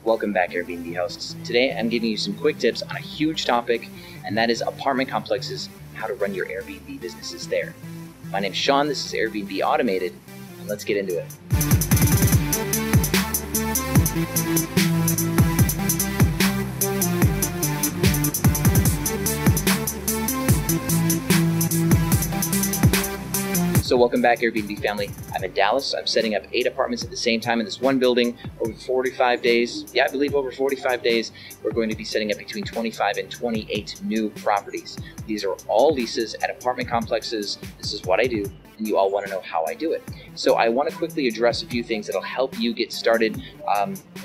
Welcome back, Airbnb hosts. Today I'm giving you some quick tips on a huge topic, and that is apartment complexes, how to run your Airbnb businesses there. My name's Sean, this is Airbnb Automated, and let's get into it. So welcome back, Airbnb family. I'm in Dallas. I'm setting up 8 apartments at the same time in this one building over 45 days. Yeah, I believe over 45 days, we're going to be setting up between 25 and 28 new properties. These are all leases at apartment complexes. This is what I do, and you all want to know how I do it. So I want to quickly address a few things that'll help you get started,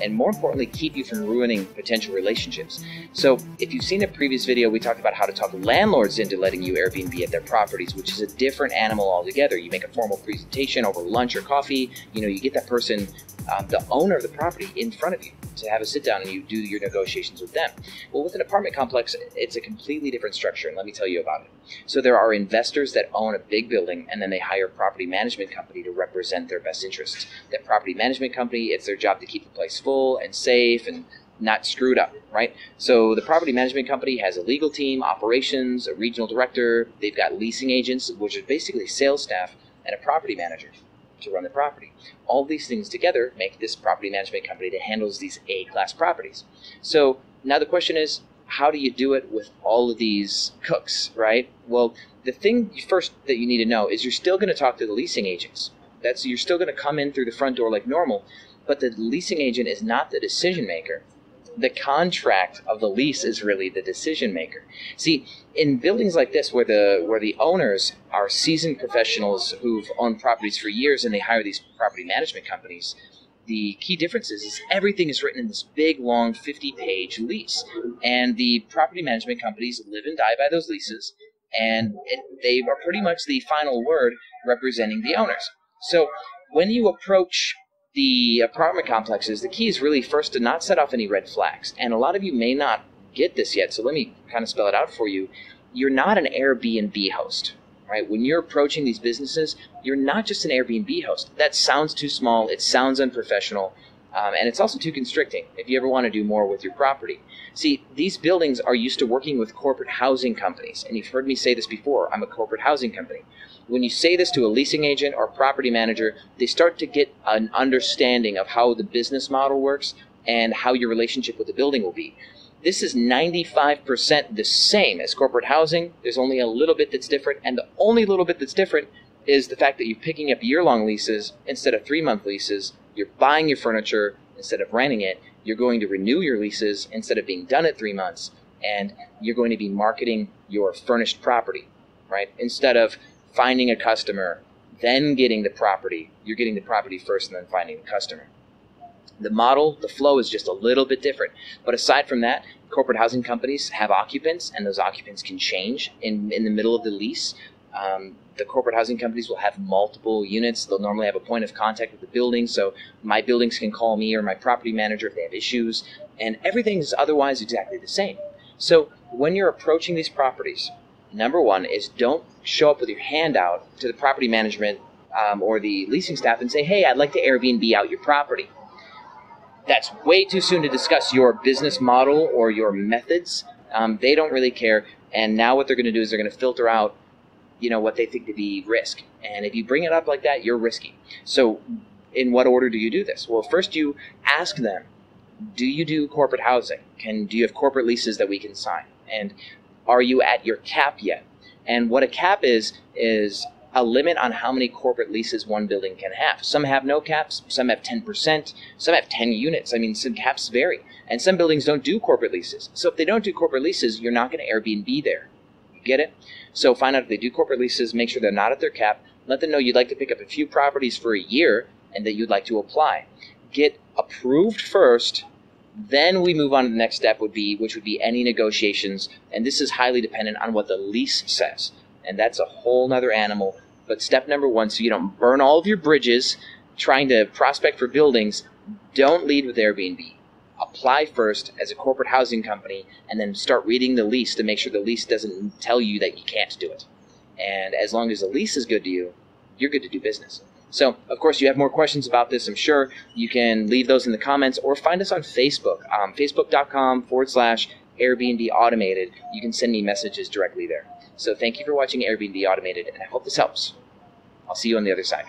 and more importantly, keep you from ruining potential relationships. So if you've seen a previous video, we talked about how to talk landlords into letting you Airbnb at their properties, which is a different animal altogether. You make a formal presentation over lunch or coffee. You get that person, the owner of the property, in front of you to have a sit down and you do your negotiations with them. Well, with an apartment complex, it's a completely different structure, and let me tell you about it. So there are investors that own a big building, and then they hire a property management company to represent their best interests. That property management company, it's their job to keep the place full and safe and not screwed up, right? So the property management company has a legal team, operations, a regional director. They've got leasing agents, which is basically sales staff, and a property manager to run the property. All these things together make this property management company that handles these A-class properties. So now the question is, how do you do it with all of these cooks, right? Well, the thing first that you need to know is you're still going to talk to the leasing agents. You're still going to come in through the front door like normal, but the leasing agent is not the decision maker. The contract of the lease is really the decision maker. See, in buildings like this where the owners are seasoned professionals who've owned properties for years and they hire these property management companies, the key difference is everything is written in this big, long, 50-page lease. And the property management companies live and die by those leases, and they are pretty much the final word representing the owners. So when you approach the apartment complexes, the key is really first to not set off any red flags. And a lot of you may not get this yet, so let me kind of spell it out for you. You're not an Airbnb host, right? When you're approaching these businesses, you're not just an Airbnb host. That sounds too small, it sounds unprofessional, and it's also too constricting if you ever want to do more with your property. See, these buildings are used to working with corporate housing companies, and you've heard me say this before, I'm a corporate housing company. When you say this to a leasing agent or property manager, they start to get an understanding of how the business model works and how your relationship with the building will be. This is 95% the same as corporate housing. There's only a little bit that's different, and the only little bit that's different is the fact that you're picking up year-long leases instead of 3-month leases. You're buying your furniture instead of renting it. You're going to renew your leases instead of being done at 3 months, and you're going to be marketing your furnished property, right? Instead of finding a customer, then getting the property. You're getting the property first and then finding the customer. The model, the flow is just a little bit different. But aside from that, corporate housing companies have occupants, and those occupants can change in the middle of the lease. The corporate housing companies will have multiple units. They'll normally have a point of contact with the building, so my buildings can call me or my property manager if they have issues, and everything is otherwise exactly the same. So when you're approaching these properties, number one is don't show up with your hand out to the property management or the leasing staff and say, hey, I'd like to Airbnb out your property. That's way too soon to discuss your business model or your methods. They don't really care, and now what they're going to do is they're going to filter out what they think to be risk. And if you bring it up like that, you're risky. So in what order do you do this? Well, first you ask them, do you do corporate housing? Do you have corporate leases that we can sign? And are you at your cap yet? And what a cap is a limit on how many corporate leases one building can have. Some have no caps, some have 10%, some have 10 units. I mean, some caps vary. And some buildings don't do corporate leases. So if they don't do corporate leases, you're not going to Airbnb there. You get it? So find out if they do corporate leases, make sure they're not at their cap, let them know you'd like to pick up a few properties for a year and that you'd like to apply. Get approved first, then we move on to the next step, which would be any negotiations, and this is highly dependent on what the lease says, and that's a whole nother animal. But step number one, so you don't burn all of your bridges trying to prospect for buildings, don't lead with Airbnb. Apply first as a corporate housing company, and then start reading the lease to make sure the lease doesn't tell you that you can't do it. And as long as the lease is good to you, you're good to do business. So, of course, you have more questions about this, I'm sure. You can leave those in the comments or find us on Facebook, facebook.com/Airbnb Automated. You can send me messages directly there. So thank you for watching Airbnb Automated, and I hope this helps. I'll see you on the other side.